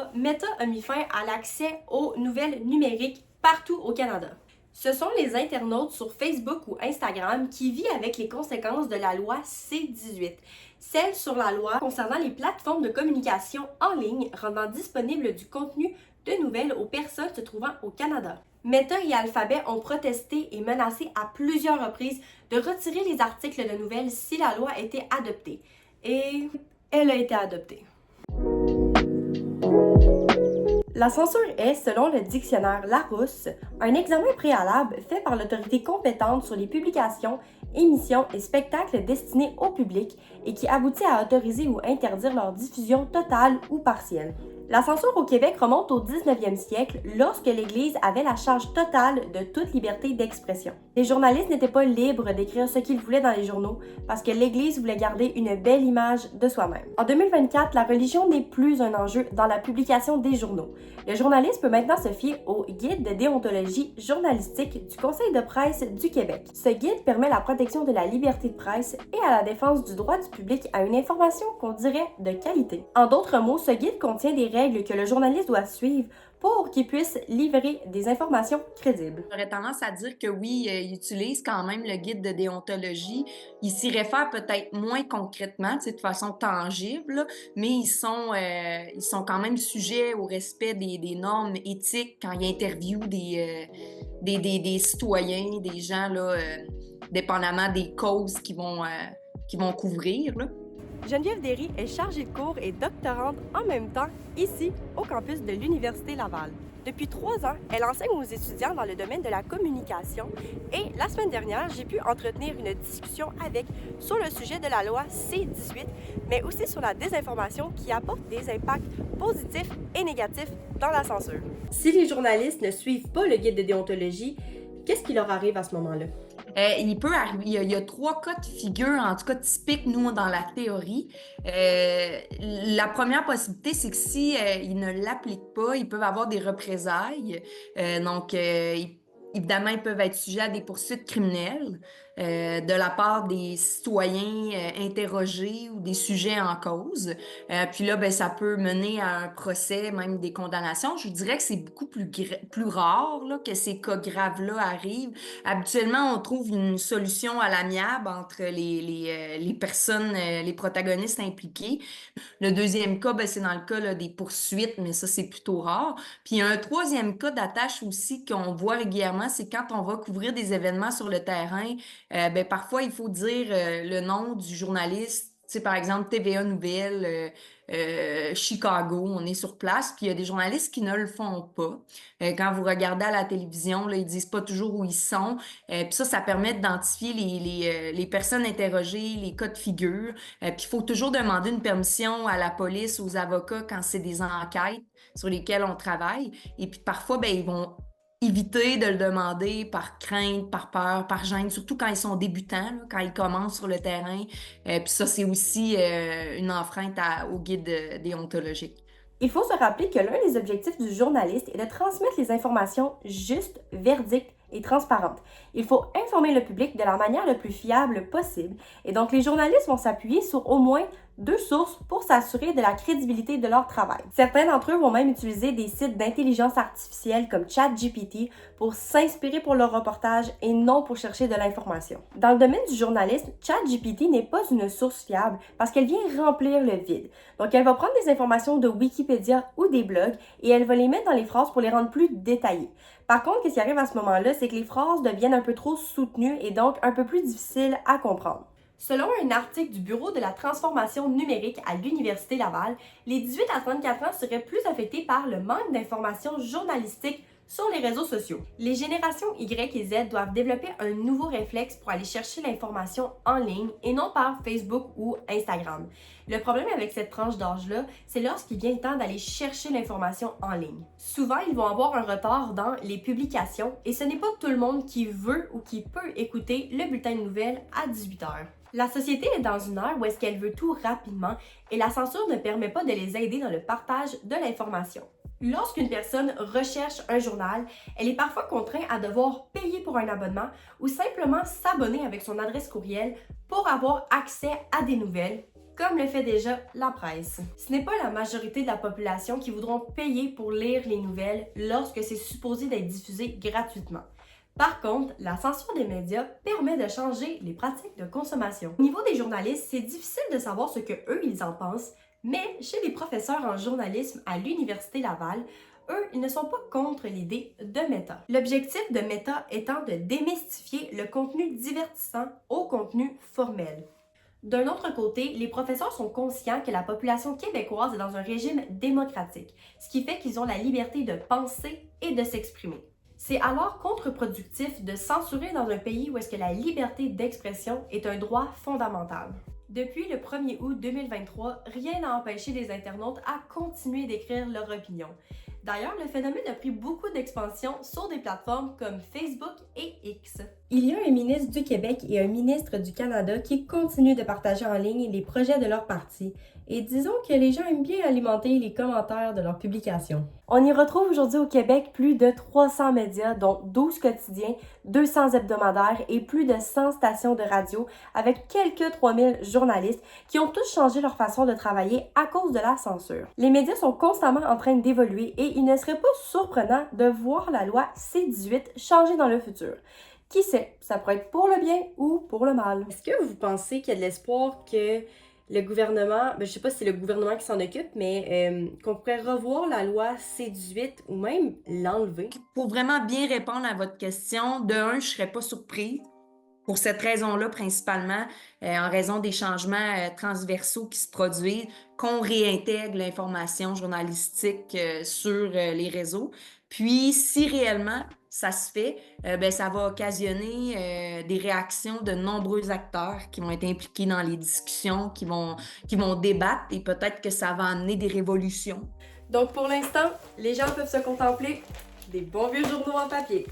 mois, Meta a mis fin à l'accès aux nouvelles numériques partout au Canada. Ce sont les internautes sur Facebook ou Instagram qui vivent avec les conséquences de la loi C-18, celle sur la loi concernant les plateformes de communication en ligne rendant disponible du contenu de nouvelles aux personnes se trouvant au Canada. Meta et Alphabet ont protesté et menacé à plusieurs reprises de retirer les articles de nouvelles si la loi était adoptée. Et elle a été adoptée. La censure est, selon le dictionnaire Larousse, un examen préalable fait par l'autorité compétente sur les publications, émissions et spectacles destinés au public et qui aboutit à autoriser ou interdire leur diffusion totale ou partielle. La censure au Québec remonte au 19e siècle lorsque l'Église avait la charge totale de toute liberté d'expression. Les journalistes n'étaient pas libres d'écrire ce qu'ils voulaient dans les journaux parce que l'Église voulait garder une belle image de soi-même. En 2024, la religion n'est plus un enjeu dans la publication des journaux. Le journaliste peut maintenant se fier au guide de déontologie journalistique du Conseil de presse du Québec. Ce guide permet la protection de la liberté de presse et à la défense du droit du public à une information qu'on dirait de qualité. En d'autres mots, ce guide contient des règles que le journaliste doit suivre pour qu'il puisse livrer des informations crédibles. J'aurais tendance à dire que oui, ils utilisent quand même le guide de déontologie. Ils s'y réfèrent peut-être moins concrètement, de façon tangible, là, mais ils sont quand même sujets au respect des normes éthiques quand ils interviewent des citoyens, des gens, là, dépendamment des causes qu'ils vont couvrir, là. Geneviève Derry est chargée de cours et doctorante en même temps ici au campus de l'Université Laval. Depuis 3 ans, elle enseigne aux étudiants dans le domaine de la communication et la semaine dernière, j'ai pu entretenir une discussion avec sur le sujet de la loi C-18, mais aussi sur la désinformation qui apporte des impacts positifs et négatifs dans la censure. Si les journalistes ne suivent pas le guide de déontologie, qu'est-ce qui leur arrive à ce moment-là? Il peut arriver, il y a 3 cas de figure, en tout cas typiques, nous, dans la théorie. La première possibilité, c'est que si ils ne l'appliquent pas, ils peuvent avoir des représailles. Évidemment, ils peuvent être sujets à des poursuites criminelles de la part des citoyens interrogés ou des sujets en cause. Puis là, ben, ça peut mener à un procès, même des condamnations. Je vous dirais que c'est beaucoup plus rare là, que ces cas graves-là arrivent. Habituellement, on trouve une solution à l'amiable entre les personnes, les protagonistes impliqués. Le deuxième cas, ben, c'est dans le cas là, des poursuites, mais ça, c'est plutôt rare. Puis il y a un troisième cas d'attache aussi qu'on voit régulièrement, c'est quand on va couvrir des événements sur le terrain, ben, parfois, il faut dire le nom du journaliste. Tu sais, par exemple, TVA Nouvelles, Chicago, on est sur place, puis il y a des journalistes qui ne le font pas. Quand vous regardez à la télévision, là, ils disent pas toujours où ils sont. Puis ça permet d'identifier les personnes interrogées, les cas de figure. Puis il faut toujours demander une permission à la police, aux avocats quand c'est des enquêtes sur lesquelles on travaille. Et puis parfois, ben, ils vont éviter de le demander par crainte, par peur, par gêne, surtout quand ils sont débutants, là, quand ils commencent sur le terrain. Puis ça, c'est aussi une enfreinte au guide déontologique. Il faut se rappeler que l'un des objectifs du journaliste est de transmettre les informations justes, verdictes et transparentes. Il faut informer le public de la manière la plus fiable possible et donc les journalistes vont s'appuyer sur au moins 2 sources pour s'assurer de la crédibilité de leur travail. Certains d'entre eux vont même utiliser des sites d'intelligence artificielle comme ChatGPT pour s'inspirer pour leur reportage et non pour chercher de l'information. Dans le domaine du journalisme, ChatGPT n'est pas une source fiable parce qu'elle vient remplir le vide. Donc elle va prendre des informations de Wikipédia ou des blogs et elle va les mettre dans les phrases pour les rendre plus détaillées. Par contre, ce qui arrive à ce moment-là, c'est que les phrases deviennent un peu trop soutenues et donc un peu plus difficiles à comprendre. Selon un article du Bureau de la transformation numérique à l'Université Laval, les 18 à 34 ans seraient plus affectés par le manque d'informations journalistiques sur les réseaux sociaux. Les générations Y et Z doivent développer un nouveau réflexe pour aller chercher l'information en ligne et non par Facebook ou Instagram. Le problème avec cette tranche d'âge-là, c'est lorsqu'il vient le temps d'aller chercher l'information en ligne. Souvent, ils vont avoir un retard dans les publications et ce n'est pas tout le monde qui veut ou qui peut écouter le bulletin de nouvelles à 18 heures. La société est dans une ère où est-ce qu'elle veut tout rapidement et la censure ne permet pas de les aider dans le partage de l'information. Lorsqu'une personne recherche un journal, elle est parfois contrainte à devoir payer pour un abonnement ou simplement s'abonner avec son adresse courriel pour avoir accès à des nouvelles comme le fait déjà la presse. Ce n'est pas la majorité de la population qui voudront payer pour lire les nouvelles lorsque c'est supposé d'être diffusé gratuitement. Par contre, la censure des médias permet de changer les pratiques de consommation. Au niveau des journalistes, c'est difficile de savoir ce que eux ils en pensent, mais chez les professeurs en journalisme à l'Université Laval, eux, ils ne sont pas contre l'idée de Meta. L'objectif de Meta étant de démystifier le contenu divertissant au contenu formel. D'un autre côté, les professeurs sont conscients que la population québécoise est dans un régime démocratique, ce qui fait qu'ils ont la liberté de penser et de s'exprimer. C'est alors contre-productif de censurer dans un pays où est-ce que la liberté d'expression est un droit fondamental. Depuis le 1er août 2023, rien n'a empêché les internautes à continuer d'écrire leur opinion. D'ailleurs, le phénomène a pris beaucoup d'expansion sur des plateformes comme Facebook et X. Il y a un ministre du Québec et un ministre du Canada qui continuent de partager en ligne les projets de leur parti. Et disons que les gens aiment bien alimenter les commentaires de leurs publications. On y retrouve aujourd'hui au Québec plus de 300 médias, dont 12 quotidiens, 200 hebdomadaires et plus de 100 stations de radio, avec quelques 3000 journalistes qui ont tous changé leur façon de travailler à cause de la censure. Les médias sont constamment en train d'évoluer et il ne serait pas surprenant de voir la loi C-18 changer dans le futur. Qui sait, ça pourrait être pour le bien ou pour le mal. Est-ce que vous pensez qu'il y a de l'espoir que le gouvernement, je sais pas si c'est le gouvernement qui s'en occupe, mais qu'on pourrait revoir la loi C-18 ou même l'enlever? Pour vraiment bien répondre à votre question, de un, je ne serais pas surprise. Pour cette raison-là, principalement, en raison des changements transversaux qui se produisent, qu'on réintègre l'information journalistique sur les réseaux. Puis, si réellement ça se fait, ça va occasionner des réactions de nombreux acteurs qui vont être impliqués dans les discussions, qui vont débattre et peut-être que ça va amener des révolutions. Donc, pour l'instant, les gens peuvent se contempler des bons vieux journaux en papier.